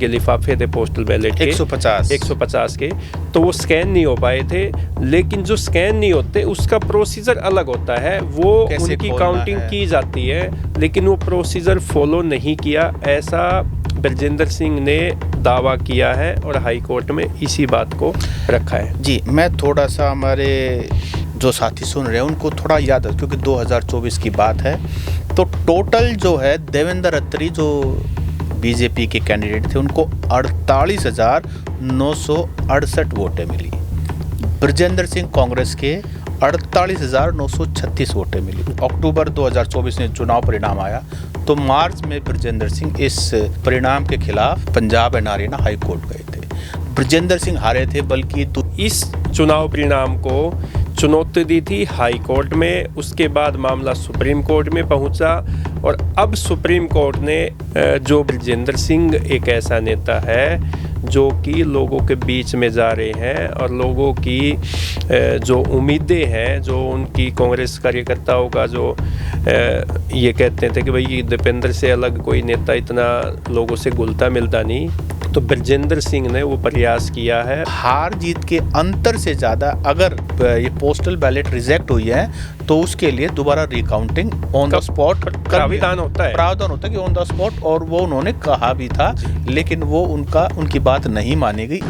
जिनके लिफाफे थे पोस्टल बैलेट के 150 के, तो वो स्कैन नहीं हो पाए थे। लेकिन जो स्कैन नहीं होते उसका प्रोसीजर अलग होता है, वो उनकी काउंटिंग की जाती है, लेकिन वो प्रोसीजर फॉलो नहीं किया, ऐसा ब्रजेंद्र सिंह ने दावा किया है और हाई कोर्ट में इसी बात को रखा है। जी, मैं थोड़ा सा हमारे जो साथी सुन रहे हैं उनको थोड़ा याद है, क्योंकि 2024 की बात है। तो टोटल जो है देवेंद्र अत्री जो बीजेपी के कैंडिडेट थे उनको 48,968 वोटें मिली। ब्रजेंद्र सिंह कांग्रेस के 48,936 वोटें मिली। अक्टूबर 2024 में चुनाव परिणाम आया तो मार्च में ब्रजेंद्र सिंह इस परिणाम के खिलाफ Punjab and Haryana high court गए थे। ब्रजेंद्र सिंह हारे थे, बल्कि इस चुनाव परिणाम को चुनौती दी थी हाई कोर्ट में। उसके बाद मामला सुप्रीम कोर्ट में पहुंचा और अब सुप्रीम कोर्ट ने जो ब्रजेंद्र सिंह एक ऐसा नेता है जो कि लोगों के बीच में जा रहे हैं और लोगों की जो उम्मीदें हैं, जो उनकी कांग्रेस कार्यकर्ताओं का जो ये कहते थे कि भाई दीपेंद्र से अलग कोई नेता इतना लोगों से घुलता मिलता नहीं, तो ब्रजेंद्र सिंह ने वो प्रयास किया है। हार जीत के अंतर से ज़्यादा अगर ये पोस्टल बैलेट रिजेक्ट हुई है तो उसके लिए दोबारा रिकाउंटिंग ऑन द स्पॉट प्रावधान होता है कि ऑन द स्पॉट, और वो उन्होंने कहा भी था, लेकिन वो उनकी बात नहीं मानी गई।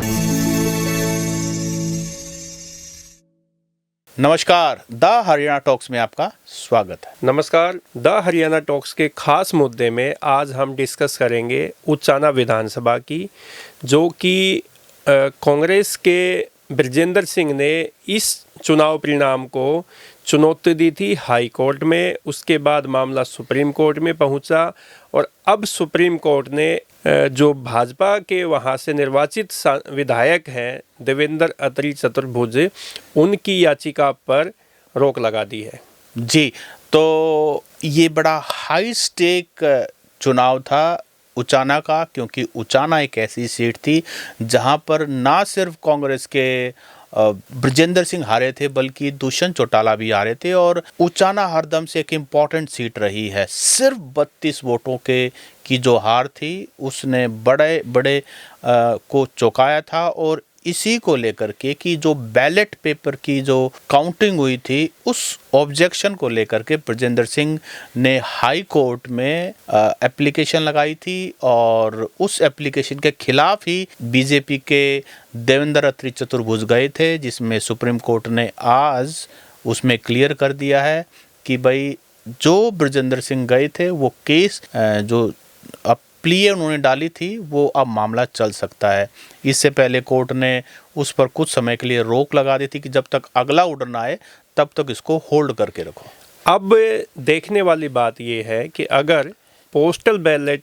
नमस्कार, द हरियाणा टॉक्स में आपका स्वागत है। नमस्कार, द हरियाणा टॉक्स के खास मुद्दे में आज हम डिस्कस करेंगे उचाना विधानसभा की, जो कि कांग्रेस के ब्रजेंद्र सिंह ने इस चुनाव परिणाम को चुनौती दी थी हाई कोर्ट में। उसके बाद मामला सुप्रीम कोर्ट में पहुंचा और अब सुप्रीम कोर्ट ने जो भाजपा के वहां से निर्वाचित विधायक हैं देवेंद्र अत्री चतुर्भुज, उनकी याचिका पर रोक लगा दी है। जी, तो ये बड़ा हाई स्टेक चुनाव था उचाना का, क्योंकि उचाना एक ऐसी सीट थी जहां पर ना सिर्फ कांग्रेस के ब्रजेंद्र सिंह हारे थे, बल्कि दुष्यंत चौटाला भी हारे थे। और उचाना हरदम से एक इम्पॉर्टेंट सीट रही है। सिर्फ 32 वोटों की जो हार थी उसने बड़े को चौंकाया था। और इसी को लेकर के कि जो बैलेट पेपर की जो काउंटिंग हुई थी, उस ऑब्जेक्शन को लेकर के ब्रजेंद्र सिंह ने हाई कोर्ट में एप्लीकेशन लगाई थी और उस एप्लीकेशन के खिलाफ ही बीजेपी के देवेंद्र अत्री चतुर्भुज गए थे, जिसमें सुप्रीम कोर्ट ने आज उसमें क्लियर कर दिया है कि भाई जो ब्रजेंद्र सिंह गए थे वो केस जो प्ली उन्होंने डाली थी वो अब मामला चल सकता है। इससे पहले कोर्ट ने उस पर कुछ समय के लिए रोक लगा दी थी कि जब तक अगला ऑर्डर ना आए तब तक इसको होल्ड करके रखो। अब देखने वाली बात ये है कि अगर पोस्टल बैलेट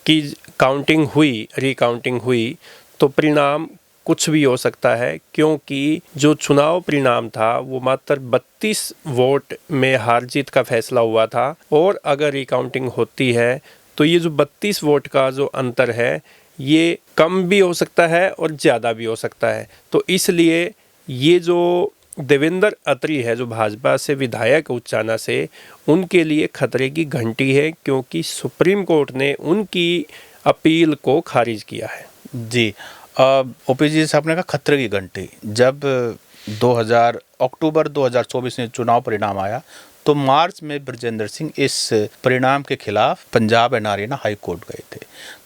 की काउंटिंग हुई, रिकाउंटिंग हुई, तो परिणाम कुछ भी हो सकता है, क्योंकि जो चुनाव परिणाम था वो मात्र 32 वोट में हार जीत का फैसला हुआ था। और अगर रिकाउंटिंग होती है तो ये जो 32 वोट का जो अंतर है ये कम भी हो सकता है और ज़्यादा भी हो सकता है। तो इसलिए ये जो देवेंद्र अत्री है, जो भाजपा से विधायक उचाना से, उनके लिए खतरे की घंटी है, क्योंकि सुप्रीम कोर्ट ने उनकी अपील को खारिज किया है। जी, ओपी जी साहब ने कहा खतरे की घंटी। जब अक्टूबर 2024 में चुनाव परिणाम आया तो मार्च में ब्रजेंद्र सिंह इस परिणाम के खिलाफ Punjab and Haryana high court गए थे।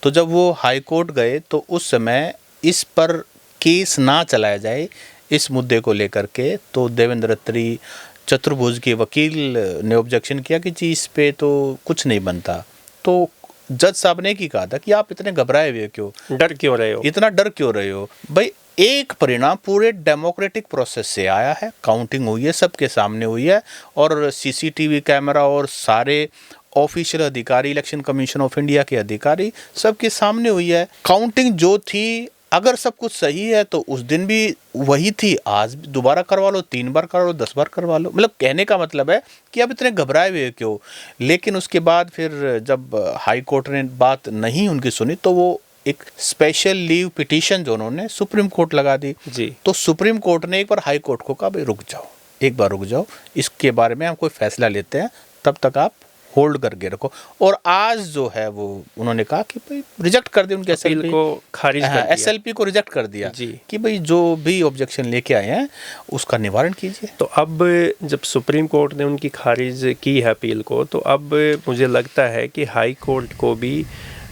तो जब वो हाई कोर्ट गए तो उस समय इस पर केस ना चलाया जाए इस मुद्दे को लेकर के, तो देवेंद्र अत्री चतुर्भुज के वकील ने ऑब्जेक्शन किया कि जी इस पे तो कुछ नहीं बनता। तो जज साहब ने की कहा था कि आप इतने घबराए हुए क्यों, डर क्यों रहे हो, इतना डर क्यों रहे हो भाई। एक परिणाम पूरे डेमोक्रेटिक प्रोसेस से आया है, काउंटिंग हुई है, सबके सामने हुई है और सीसीटीवी कैमरा और सारे ऑफिशियल अधिकारी, इलेक्शन कमीशन ऑफ इंडिया के अधिकारी, सबके सामने हुई है। काउंटिंग जो थी, अगर सब कुछ सही है तो उस दिन भी वही थी, आज दोबारा करवा लो, 3 बार करवा लो, 10 बार करवा लो। मतलब कहने का मतलब है कि अब इतने घबराए हुए क्यों। लेकिन उसके बाद फिर जब हाई कोर्ट ने बात नहीं उनकी सुनी तो वो एक स्पेशल लीव पिटीशन जो उन्होंने सुप्रीम कोर्ट लगा दी। जी, तो सुप्रीम कोर्ट ने एक बार हाई कोर्ट को कहा भाई रुक जाओ, एक बार रुक जाओ, इसके बारे में हम कोई फैसला लेते हैं, तब तक आप होल्ड करके रखो। और आज जो है वो उन्होंने कहा कि भाई रिजेक्ट कर दिया, उनके अपील एसएलपी को खारिज कर दिया। एसएलपी को रिजेक्ट कर दिया जी। कि भाई जो भी ऑब्जेक्शन लेके आए हैं उसका निवारण कीजिए। तो अब जब सुप्रीम कोर्ट ने उनकी खारिज की है अपील को, तो अब मुझे लगता है कि हाई कोर्ट को भी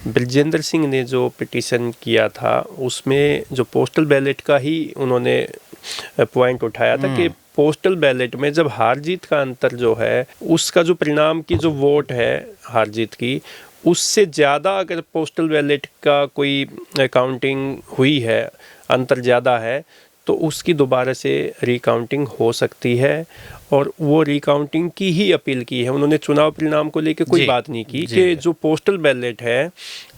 ब्रजेंद्र सिंह ने जो पिटीशन किया था उसमें जो पोस्टल बैलेट का ही उन्होंने पॉइंट उठाया था कि पोस्टल बैलेट में जब हार जीत का अंतर जो है, उसका जो परिणाम की जो वोट है हार जीत की, उससे ज़्यादा अगर पोस्टल बैलेट का कोई काउंटिंग हुई है, अंतर ज़्यादा है, तो उसकी दोबारा से रिकाउंटिंग हो सकती है। और वो रिकाउंटिंग की ही अपील की है उन्होंने, चुनाव परिणाम को लेकर कोई बात नहीं की कि जो पोस्टल बैलेट है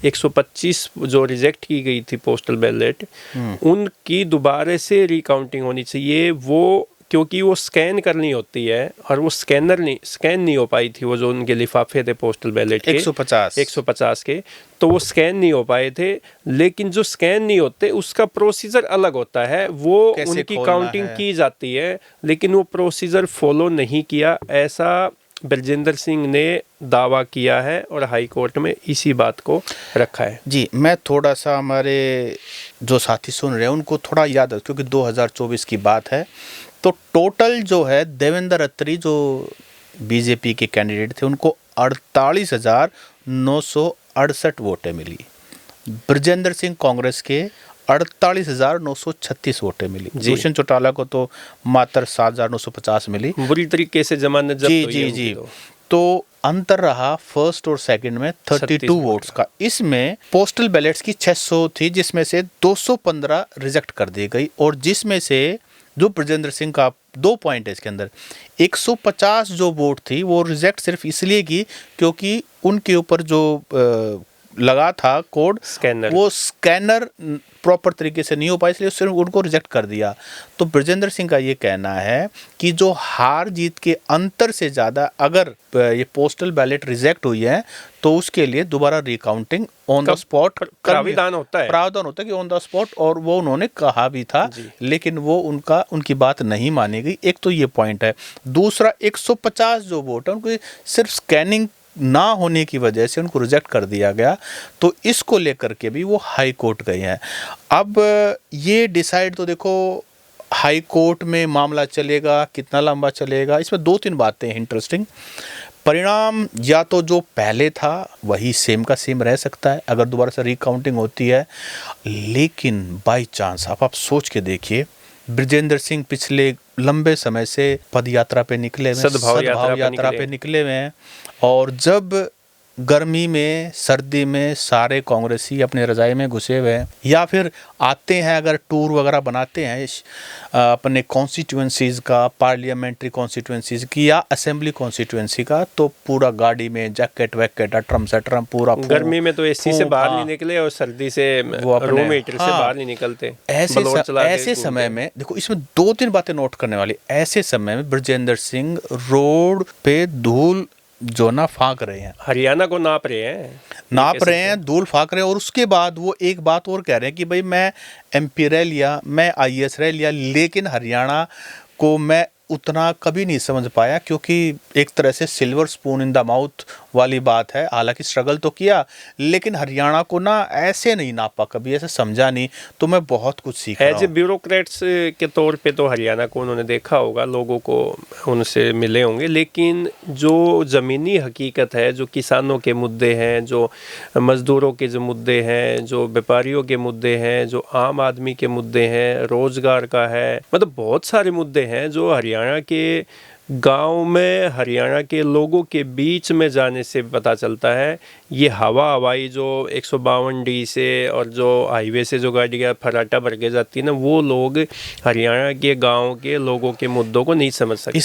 125 जो रिजेक्ट की गई थी पोस्टल बैलेट, उनकी दोबारा से रिकाउंटिंग होनी चाहिए। वो क्योंकि वो स्कैन करनी होती है और वो स्कैन नहीं हो पाई थी, वो जो उनके लिफाफे थे पोस्टल बैलेट के 150 के, तो वो स्कैन नहीं हो पाए थे। लेकिन जो स्कैन नहीं होते उसका प्रोसीजर अलग होता है, वो उनकी काउंटिंग की जाती है, लेकिन वो प्रोसीजर फॉलो नहीं किया, ऐसा ब्रजेंद्र सिंह ने दावा किया है और हाई कोर्ट में इसी बात को रखा है। जी, मैं थोड़ा सा हमारे जो साथी सुन रहे हैं उनको थोड़ा याद है, क्योंकि 2024 की बात है। तो टोटल जो है देवेंद्र अत्री जो बीजेपी के कैंडिडेट थे उनको 48,968 वोटें मिली। ब्रजेंद्र सिंह कांग्रेस के 48,936 वोटें मिली। दुष्यंत चौटाला को तो मात्र 7,950 मिली। बुरी तरीके से जमानत जब्त हुई है जी। तो अंतर रहा फर्स्ट और सेकंड में 32 वोट्स का। इसमें पोस्टल बैलेट्स की 600 थी, जिसमें से 215 रिजेक्ट कर दी गई, और जिसमें से जो ब्रजेंद्र सिंह का 2 पॉइंट है इसके अंदर, 150 जो वोट थी वो रिजेक्ट सिर्फ इसलिए की क्योंकि उनके ऊपर जो लगा था कोड स्कैनर, वो स्कैनर प्रॉपर तरीके से नहीं हो पाया, इसलिए सिर्फ उनको रिजेक्ट कर दिया। तो ब्रजेंद्र सिंह का ये कहना है कि जो हार जीत के अंतर से ज़्यादा अगर ये पोस्टल बैलेट रिजेक्ट हुई है तो उसके लिए दोबारा रिकाउंटिंग ऑन द स्पॉट प्रावधान होता है कि ऑन द स्पॉट, और वो उन्होंने कहा भी था, लेकिन वो उनकी बात नहीं मानी गई। एक तो ये पॉइंट है। दूसरा, 150 जो वोट है उनको सिर्फ स्कैनिंग ना होने की वजह से उनको रिजेक्ट कर दिया गया। तो इसको लेकर के भी वो हाई कोर्ट गए हैं। अब ये डिसाइड तो देखो हाई कोर्ट में मामला चलेगा, कितना लंबा चलेगा, इसमें 2-3 बातें हैं इंटरेस्टिंग। परिणाम या तो जो पहले था वही सेम का सेम रह सकता है अगर दोबारा से रिकाउंटिंग होती है, लेकिन बाय चांस आप सोच के देखिए, ब्रजेंद्र सिंह पिछले लंबे समय से पद यात्रा पे निकले हुए, सद्भाव यात्रा पे निकले हुए हैं, और जब गर्मी में सर्दी में सारे कांग्रेसी अपने रजाई में घुसे हुए हैं या फिर आते हैं, अगर टूर वगैरह बनाते हैं अपने कॉन्स्टिट्यूएंसीज़ का, पार्लियामेंट्री कॉन्स्टिट्यूएंसीज़ की या असेंबली कॉन्स्टिट्यूएंसी का, तो पूरा गाड़ी में जैकेट वैकेट अटरम सटरम पूरा। गर्मी में तो एसी से बाहर नहीं निकले और सर्दी से रूम हीटर से बाहर नहीं निकलते। ऐसे समय में देखो, इसमें 2-3 बातें नोट करने वाली। ऐसे समय में ब्रजेंद्र सिंह रोड पे धूल जो ना फाँक रहे हैं, हरियाणा को नाप रहे हैं, धूल फाँक रहे हैं, और उसके बाद वो एक बात और कह रहे हैं कि भाई मैं एमपी रह लिया, मैं आईएएस रह लिया, लेकिन हरियाणा को मैं उतना कभी नहीं समझ पाया, क्योंकि एक तरह से silver spoon in the mouth वाली बात है। हालांकि स्ट्रगल तो किया, लेकिन हरियाणा को ना ऐसे नहीं नापा, कभी ऐसे समझा नहीं। तो मैं बहुत कुछ सीखा एज ए ब्यूरोक्रेट्स के तौर पे तो हरियाणा को उन्होंने देखा होगा, लोगों को उनसे मिले होंगे, लेकिन जो ज़मीनी हकीकत है, जो किसानों के मुद्दे हैं, जो मज़दूरों के जो मुद्दे हैं, जो व्यापारियों के मुद्दे हैं, जो आम आदमी के मुद्दे हैं, रोज़गार का है, मतलब बहुत सारे मुद्दे हैं जो हरियाणा के गांव में, हरियाणा के लोगों के बीच में जाने से पता चलता है। ये हवाई जो 152D से और जो हाईवे से जो गाड़ियाँ फराटा भर के जाती है ना, वो लोग हरियाणा के गांव के लोगों के मुद्दों को नहीं समझ सकते।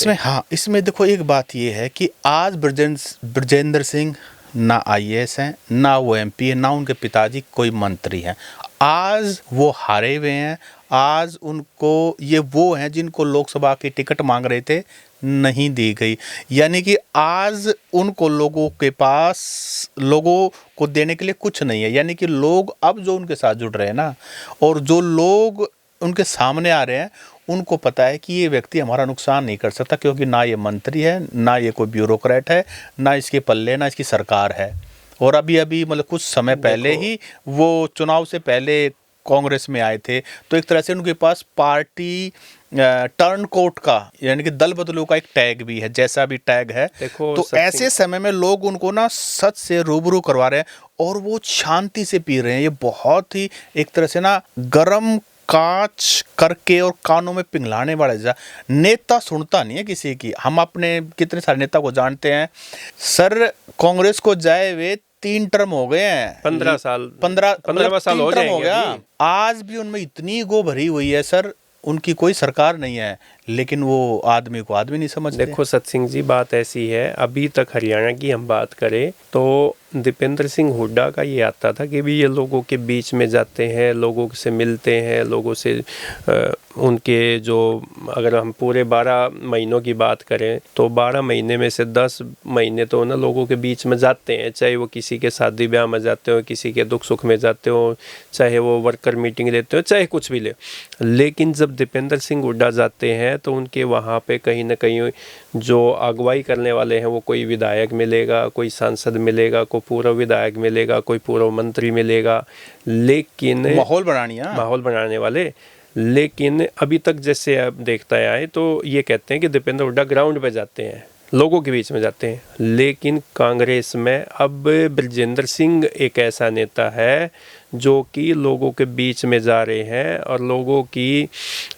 इसमें देखो एक बात ये है कि आज ब्रजेंद्र सिंह ना आईएएस हैं, ना वो एमपी है, ना उनके पिताजी कोई मंत्री हैं। आज वो हारे हुए हैं। आज उनको ये वो हैं जिनको लोकसभा की टिकट मांग रहे थे, नहीं दी गई। यानी कि आज उनको लोगों के पास लोगों को देने के लिए कुछ नहीं है। यानी कि लोग अब जो उनके साथ जुड़ रहे हैं ना, और जो लोग उनके सामने आ रहे हैं, उनको पता है कि ये व्यक्ति हमारा नुकसान नहीं कर सकता, क्योंकि ना ये मंत्री है, ना ये कोई ब्यूरोक्रेट है, ना इसके पल्ले ना इसकी सरकार है। और अभी अभी मतलब कुछ समय पहले ही वो चुनाव से पहले कांग्रेस में आए थे, तो एक तरह से उनके पास पार्टी टर्न कोट का यानी कि दल बदलू का एक टैग भी है, जैसा भी टैग है। देखो तो ऐसे समय में लोग उनको ना सच से रूबरू करवा रहे हैं और वो शांति से पी रहे हैं। ये बहुत ही एक तरह से ना गरम कांच करके और कानों में पिघलाने वाला जैसा। नेता सुनता नहीं है किसी की। हम अपने कितने सारे नेता को जानते हैं सर, कांग्रेस को जाए हुए 3 टर्म हो गए हैं, 15 साल 15 साल हो टर्म हो जाएंगे गया। अभी। आज भी उनमें इतनी ईगो भरी हुई है सर, उनकी कोई सरकार नहीं है, लेकिन वो आदमी को आदमी नहीं समझते। देखो सत्सिंह जी, बात ऐसी है, अभी तक हरियाणा की हम बात करें तो दीपेंद्र सिंह हुड्डा का ये आता था कि भी ये लोगों के बीच में जाते हैं, लोगों से मिलते हैं, लोगों से उनके जो, अगर हम पूरे 12 महीनों की बात करें तो 12 महीने में से 10 महीने तो ना लोगों के बीच में जाते हैं, चाहे वो किसी के शादी ब्याह में जाते हो, किसी के दुख सुख में जाते हो, चाहे वो वर्कर मीटिंग लेते हो, चाहे कुछ भी ले। लेकिन जब दीपेंद्र सिंह हुड्डा जाते हैं तो उनके वहाँ पे कहीं ना कहीं जो अगुवाई करने वाले हैं वो कोई विधायक मिलेगा, कोई सांसद मिलेगा, कोई पूर्व विधायक मिलेगा, कोई पूर्व मंत्री मिलेगा, लेकिन माहौल बनाने वाले। लेकिन अभी तक जैसे आप देखता आए तो ये कहते हैं कि दीपेंद्र हुड्डा ग्राउंड पे जाते हैं, लोगों के बीच में जाते हैं। लेकिन कांग्रेस में अब बृजेंद्र सिंह एक ऐसा नेता है जो कि लोगों के बीच में जा रहे हैं और लोगों की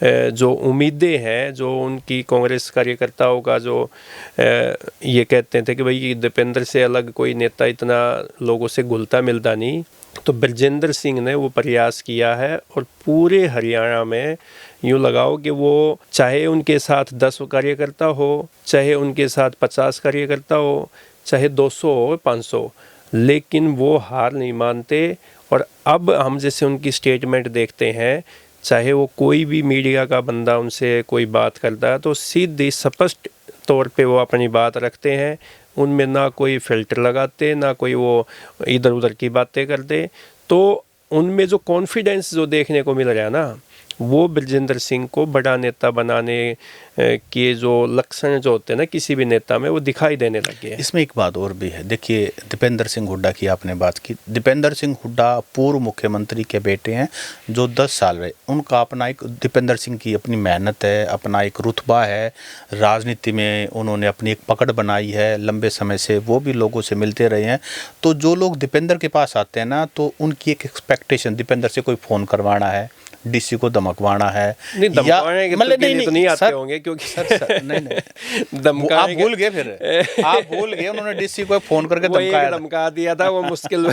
जो उम्मीदें हैं, जो उनकी कांग्रेस कार्यकर्ताओं का जो ये कहते थे कि भाई दीपेंद्र से अलग कोई नेता इतना लोगों से घुलता मिलता नहीं, तो बृजेंद्र सिंह ने वो प्रयास किया है। और पूरे हरियाणा में यूँ लगाओ कि वो चाहे उनके साथ 10 कार्यकर्ता हो, चाहे उनके साथ 50 कार्यकर्ता हो, चाहे 200 हो, 500, लेकिन वो हार नहीं मानते। और अब हम जैसे उनकी स्टेटमेंट देखते हैं, चाहे वो कोई भी मीडिया का बंदा उनसे कोई बात करता है तो सीधी स्पष्ट तौर पे वो अपनी बात रखते हैं, उनमें ना कोई फिल्टर लगाते, ना कोई वो इधर उधर की बातें करते। तो उनमें जो कॉन्फिडेंस जो देखने को मिल रहा है ना, वो बृजेंद्र सिंह को बड़ा नेता बनाने के जो लक्षण जो होते हैं ना किसी भी नेता में, वो दिखाई देने लगे हैं। इसमें एक बात और भी है, देखिए दीपेंद्र सिंह हुड्डा की आपने बात की। दीपेंद्र सिंह हुड्डा पूर्व मुख्यमंत्री के बेटे हैं जो 10 साल रहे। उनका अपना एक, दीपेंद्र सिंह की अपनी मेहनत है, अपना एक रुतबा है, राजनीति में उन्होंने अपनी एक पकड़ बनाई है लंबे समय से, वो भी लोगों से मिलते रहे हैं। तो जो लोग दीपेंद्र के पास आते हैं ना, तो उनकी एक एक्सपेक्टेशन, दीपेंद्र से कोई फ़ोन करवाना है, डीसी को धमकवाना है, नहीं धमकाने के मतलब तो नहीं आते सर, होंगे क्योंकि सर नहीं धमकाने आप भूल गए, फिर आप भूल गए, उन्होंने डीसी को फोन करके धमका दिया था, वो मुश्किल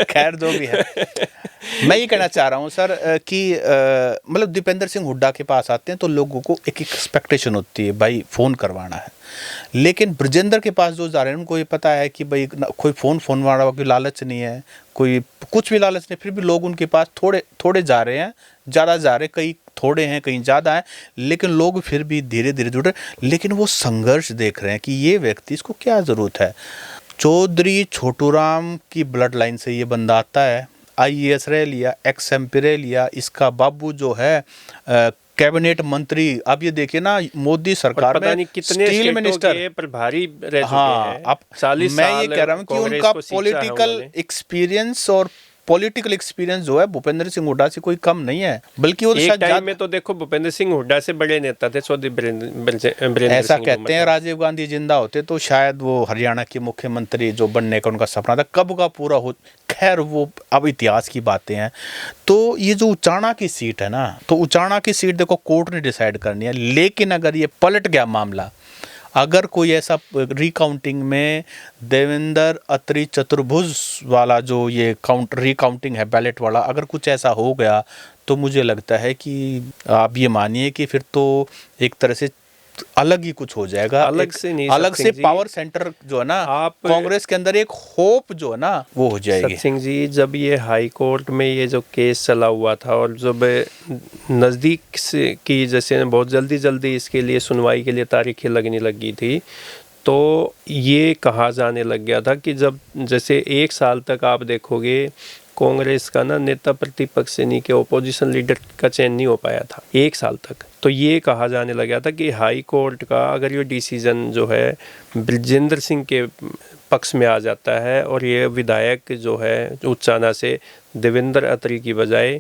खैर जो भी है, मैं ये कहना चाह रहा हूँ सर कि मतलब दीपेंद्र सिंह हुड्डा के पास आते हैं तो लोगों को एक एक्सपेक्टेशन होती है, भाई फ़ोन करवाना है। लेकिन बृजेंद्र के पास जो जा रहे हैं उनको ये पता है कि भाई कोई फ़ोन वाला कोई लालच नहीं है, कोई कुछ भी लालच नहीं, फिर भी लोग उनके पास थोड़े थोड़े जा रहे हैं, ज़्यादा जा रहे हैं, कई थोड़े हैं कहीं ज़्यादा है, लेकिन लोग फिर भी धीरे धीरे जुड़ रहे। लेकिन वो संघर्ष देख रहे हैं कि ये व्यक्ति, इसको क्या ज़रूरत है। चौधरी छोटूराम की ब्लड लाइन से ये बंदा आता है, IAS रह लिया, XMP रह लिया, इसका बाबू जो है कैबिनेट मंत्री। अब ये देखिए ना, मोदी सरकार पता में नहीं कितने स्टील मिनिस्टर प्रभारी रह चुके हाँ, हैं। अब 40 मैं साल ये कह रहा हूँ कि उनका पॉलिटिकल एक्सपीरियंस और पॉलिटिकल एक्सपीरियंस जो है भूपेंद्र सिंह हुड्डा से कोई कम नहीं है, बल्कि वो एक टाइम में तो देखो भूपेंद्र सिंह हुड्डा से बड़े नेता थे चौधरी बृजेंद्र। ऐसा कहते हैं राजीव गांधी जिंदा होते तो शायद वो हरियाणा के मुख्यमंत्री जो बनने का उनका सपना था कब का पूरा हो। खैर वो अब इतिहास की बातें हैं। तो ये जो उचाना की सीट है ना, तो उचाना की सीट देखो कोर्ट ने डिसाइड करनी है, लेकिन अगर ये पलट गया मामला, अगर कोई ऐसा रिकाउंटिंग में देवेंद्र अत्री चतुर्भुज वाला जो ये रिकाउंटिंग है बैलेट वाला, अगर कुछ ऐसा हो गया तो मुझे लगता है कि आप ये मानिए कि फिर तो एक तरह से अलग ही कुछ हो जाएगा। अलग से नहीं, अलग से पावर सेंटर जो है ना, आप कांग्रेस के अंदर एक होप जो है ना वो हो जाएगी। सत्सिंह जी, जब ये हाई कोर्ट में ये जो केस चला हुआ था और जब नज़दीक से की जैसे बहुत जल्दी इसके लिए सुनवाई के लिए तारीखें लगने लगी थी, तो ये कहा जाने लग गया था कि जब जैसे 1 साल तक आप देखोगे कांग्रेस का ना नेता प्रतिपक्ष यानी कि ओपोजिशन लीडर का चयन नहीं हो पाया था 1 साल तक। तो ये कहा जाने लगा था कि हाई कोर्ट का अगर ये डिसीजन जो है बृजेंद्र सिंह के पक्ष में आ जाता है और ये विधायक जो है उचाना से देवेंद्र अत्री की बजाय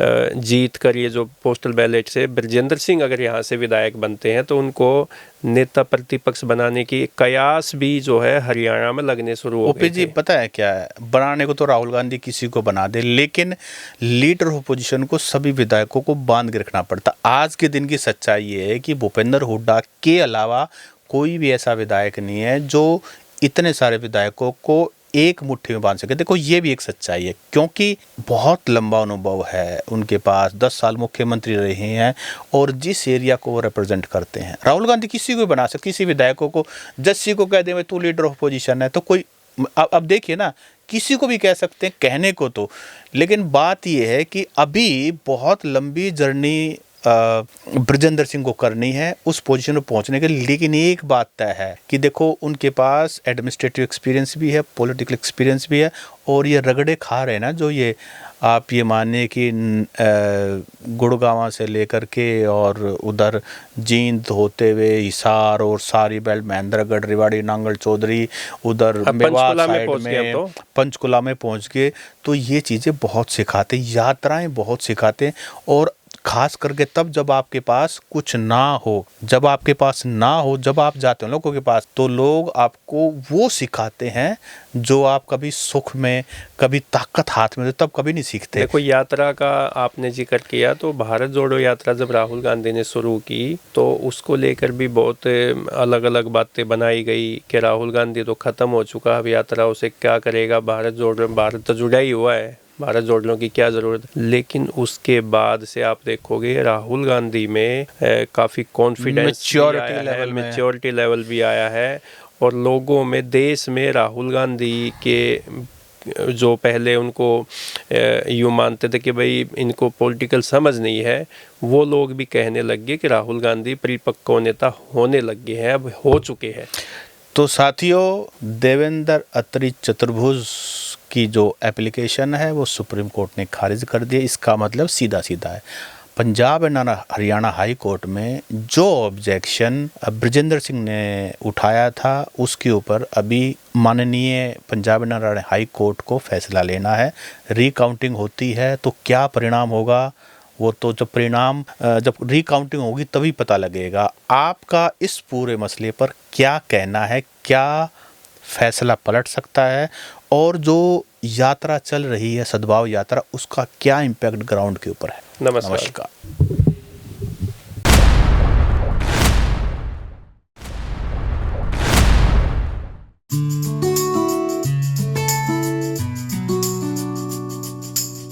जीत कर ये जो पोस्टल बैलेट से बृजेंद्र सिंह अगर यहाँ से विधायक बनते हैं तो उनको नेता प्रतिपक्ष बनाने की कयास भी जो है हरियाणा में लगने शुरू हो गए ओपी जी पता है क्या है, बनाने को तो राहुल गांधी किसी को बना दे, लेकिन लीडर ऑपोजिशन को सभी विधायकों को बांध के रखना पड़ता। आज के दिन की सच्चाई ये है कि भूपेंद्र हुड्डा के अलावा कोई भी ऐसा विधायक नहीं है जो इतने सारे विधायकों को एक मुट्ठी में बांध सके। देखो ये भी एक सच्चाई है, क्योंकि बहुत लंबा अनुभव है उनके पास, 10 साल मुख्यमंत्री रहे हैं और जिस एरिया को वो रिप्रेजेंट करते हैं। राहुल गांधी किसी को भी बना सकते, किसी विधायकों को, जस्सी को कह दे तू लीडर ऑफ पोजीशन है तो कोई, अब देखिए ना, किसी को भी कह सकते हैं कहने को तो, लेकिन बात यह है कि अभी बहुत लंबी जर्नी बृजेंद्र सिंह को करनी है उस पोजीशन पर पहुंचने के लिए। लेकिन एक बात तय है कि देखो उनके पास एडमिनिस्ट्रेटिव एक्सपीरियंस भी है, पॉलिटिकल एक्सपीरियंस भी है, और ये रगड़े खा रहे हैं ना, जो ये आप ये मानिए कि गुड़गांव से लेकर के और उधर जींद होते हुए हिसार और सारी बेल्ट, महेंद्रगढ़, रेवाड़ी, नांगल चौधरी, उधर मेवात साइड में पंचकुला में पहुंच गए। तो ये चीज़ें बहुत सिखाते, यात्राएं बहुत सिखाते, और खास करके तब जब आपके पास कुछ ना हो, जब आपके पास ना हो, जब आप जाते हो लोगों के पास, तो लोग आपको वो सिखाते हैं जो आप कभी सुख में, कभी ताकत हाथ में, तब कभी नहीं सीखते। देखो यात्रा का आपने जिक्र किया, तो भारत जोड़ो यात्रा जब राहुल गांधी ने शुरू की तो उसको लेकर भी बहुत अलग अलग बातें बनाई गई कि राहुल गांधी तो ख़त्म हो चुका, अब यात्रा उसे क्या करेगा, भारत तो जुड़ा ही हुआ है, भारत जोड़ने की क्या ज़रूरत। लेकिन उसके बाद से आप देखोगे राहुल गांधी में काफ़ी कॉन्फिडेंस, मैच्योरिटी लेवल भी आया है, और लोगों में, देश में राहुल गांधी के जो पहले उनको यूँ मानते थे कि भाई इनको पॉलिटिकल समझ नहीं है, वो लोग भी कहने लग गए कि राहुल गांधी परिपक्व नेता होने लग गए हैं, अब हो चुके हैं। तो साथियों, देवेंद्र अत्री चतुर्भुज की जो एप्लीकेशन है वो सुप्रीम कोर्ट ने खारिज कर दिया। इसका मतलब सीधा सीधा है, Punjab and Haryana high court में जो ऑब्जेक्शन बृजेंद्र सिंह ने उठाया था उसके ऊपर अभी माननीय Punjab and Haryana high court को फैसला लेना है। रीकाउंटिंग होती है तो क्या परिणाम होगा, वो तो जब रीकाउंटिंग होगी तभी पता लगेगा। आपका इस पूरे मसले पर क्या कहना है, क्या फैसला पलट सकता है, और जो यात्रा चल रही है सद्भाव यात्रा, उसका क्या इम्पैक्ट ग्राउंड के ऊपर है? नमस्कार।